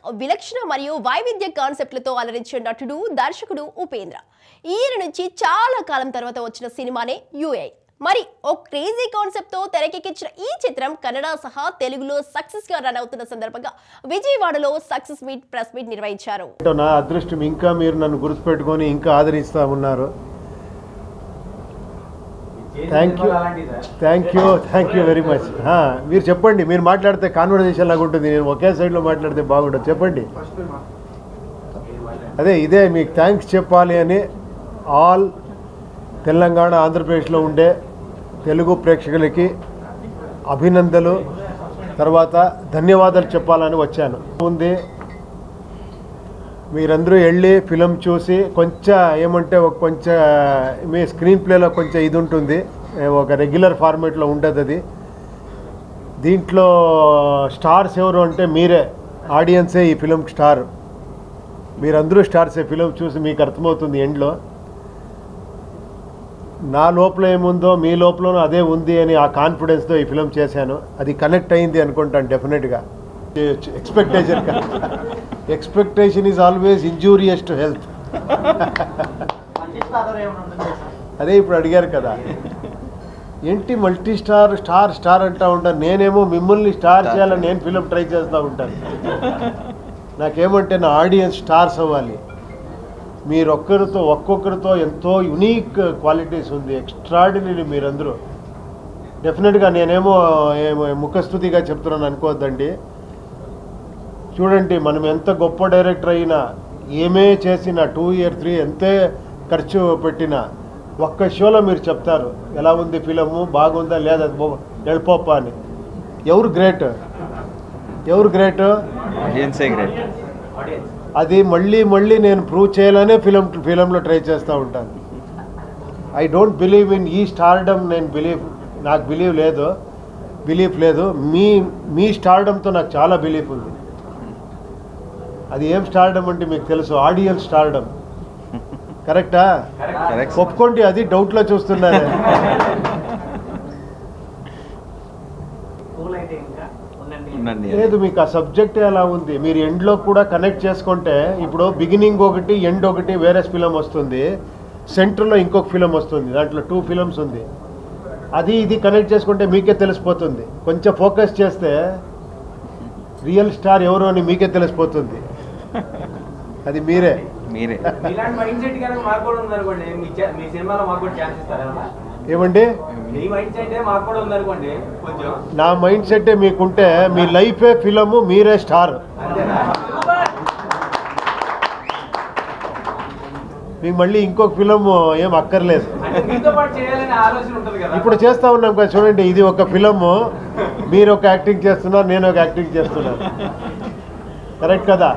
విలక్షణ మరియు వైవిధ్య కాన్సెప్ట్లతో అలరించిన నటుడు దర్శకుడు ఉపేంద్ర. ఈయన నుంచి చాలా కాలం తర్వాత వచ్చిన సినిమానే యూఐ. మరి ఓ క్రేజీ కాన్సెప్ట్ తో తెరకెక్కించిన ఈ చిత్రం కన్నడ సహా తెలుగులో సక్సెస్ గా రన్ అవుతున్న సందర్భంగా విజయవాడలో సక్సెస్ మీట్ ప్రెస్ మీట్ నిర్వహించారు. నా అదృష్టం ఇంకా మీరు నన్ను గుర్తుపెట్టుకొని ఇంకా ఆదరిస్తా ఉన్నారు. Thank you very much. మీరు చెప్పండి, మీరు మాట్లాడితే కాన్వర్జేషన్ లాగా ఉంటుంది, నేను ఒకే సైడ్లో మాట్లాడితే బాగుంటుంది. చెప్పండి. ఇదే మీకు థ్యాంక్స్ చెప్పాలి అని ఆల్ తెలంగాణ ఆంధ్రప్రదేశ్లో ఉండే తెలుగు ప్రేక్షకులకి అభినందనలు, తర్వాత ధన్యవాదాలు చెప్పాలని వచ్చాను. ఉంది మీరందరూ వెళ్ళి ఫిలం చూసి కొంచెం ఏమంటే కొంచెం మీ స్క్రీన్ ప్లేలో కొంచెం ఇది ఉంటుంది, ఒక రెగ్యులర్ ఫార్మేట్లో ఉంటుంది. అది దీంట్లో స్టార్స్ ఎవరు అంటే మీరే, ఆడియన్సే ఈ ఫిలం స్టార్. మీరందరూ స్టార్సే. ఫిలం చూసి మీకు అర్థమవుతుంది ఎండ్లో. నా లోపల ఏముందో మీ లోపల అదే ఉంది అని ఆ కాన్ఫిడెన్స్తో ఈ ఫిలం చేశాను. అది కనెక్ట్ అయింది అనుకుంటాను డెఫినెట్గా. Expectation is always injurious to health. అదే ఇప్పుడు అడిగారు కదా, ఏంటి మల్టీ స్టార్ స్టార్ స్టార్ అంటూ ఉంటాను. నేనేమో మిమ్మల్ని స్టార్ చేయాలని నేను ఫిలిం ట్రై చేస్తూ ఉంటాను. నాకేమంటే నా ఆడియన్స్ స్టార్స్ అవ్వాలి. మీరు ఒక్కొక్కరితో ఎంతో యునీక్ క్వాలిటీస్ ఉంది, ఎక్స్ట్రాడినరీ మీరందరూ. డెఫినెట్గా నేనేమో ముఖస్థుతిగా చెప్తున్నాను అనుకోవద్దండి. చూడండి, మనం ఎంత గొప్ప డైరెక్టర్ అయినా, ఏమే చేసినా, 2 years 3 ఎంతే ఖర్చు పెట్టినా, ఒక్క షోలో మీరు చెప్తారు ఎలా ఉంది ఫిలము, బాగుందా లేదా, వెళ్ళిపోప్ప అని. ఎవరు గ్రేట్? అది మళ్ళీ నేను ప్రూవ్ చేయాలనే ఫిలంలో ట్రై చేస్తూ ఉంటాను. ఐ డోంట్ బిలీవ్ ఇన్ ఈ స్టార్డమ్. నాకు బిలీఫ్ లేదు. మీ స్టార్డమ్తో నాకు చాలా బిలీఫ్ ఉంది. అది ఏం స్టార్డమ్ అంటే మీకు తెలుసు, ఆడియన్స్ స్టార్డమ్. కరెక్టా? ఒప్పుకోండి, అది డౌట్లో చూస్తున్నారు. లేదు, మీకు ఆ సబ్జెక్ట్ ఎలా ఉంది, మీరు ఎండ్లో కూడా కనెక్ట్ చేసుకుంటే, ఇప్పుడు బిగినింగ్ ఒకటి ఎండ్ ఒకటి వేరే ఫిలం వస్తుంది, సెంటర్లో ఇంకొక ఫిలం వస్తుంది, దాంట్లో 2 films ఉంది. అది ఇది కనెక్ట్ చేసుకుంటే మీకే తెలిసిపోతుంది. కొంచెం ఫోకస్ చేస్తే రియల్ స్టార్ ఎవరు అని మీకే తెలిసిపోతుంది. అది మీరే. ఏమండి, నా మైండ్ సెట్టే మీకుంటే మీ లైఫే ఫిలము, మీరే స్టార్. మీకు మళ్ళీ ఇంకొక ఫిలం ఏం అక్కర్లేదు. ఇప్పుడు చేస్తా ఉన్నాం కదా, చూడండి, ఇది ఒక ఫిలము, మీరు ఒక యాక్టింగ్ చేస్తున్నారు, నేను ఒక యాక్టింగ్ చేస్తున్నాను. కరెక్ట్ కదా?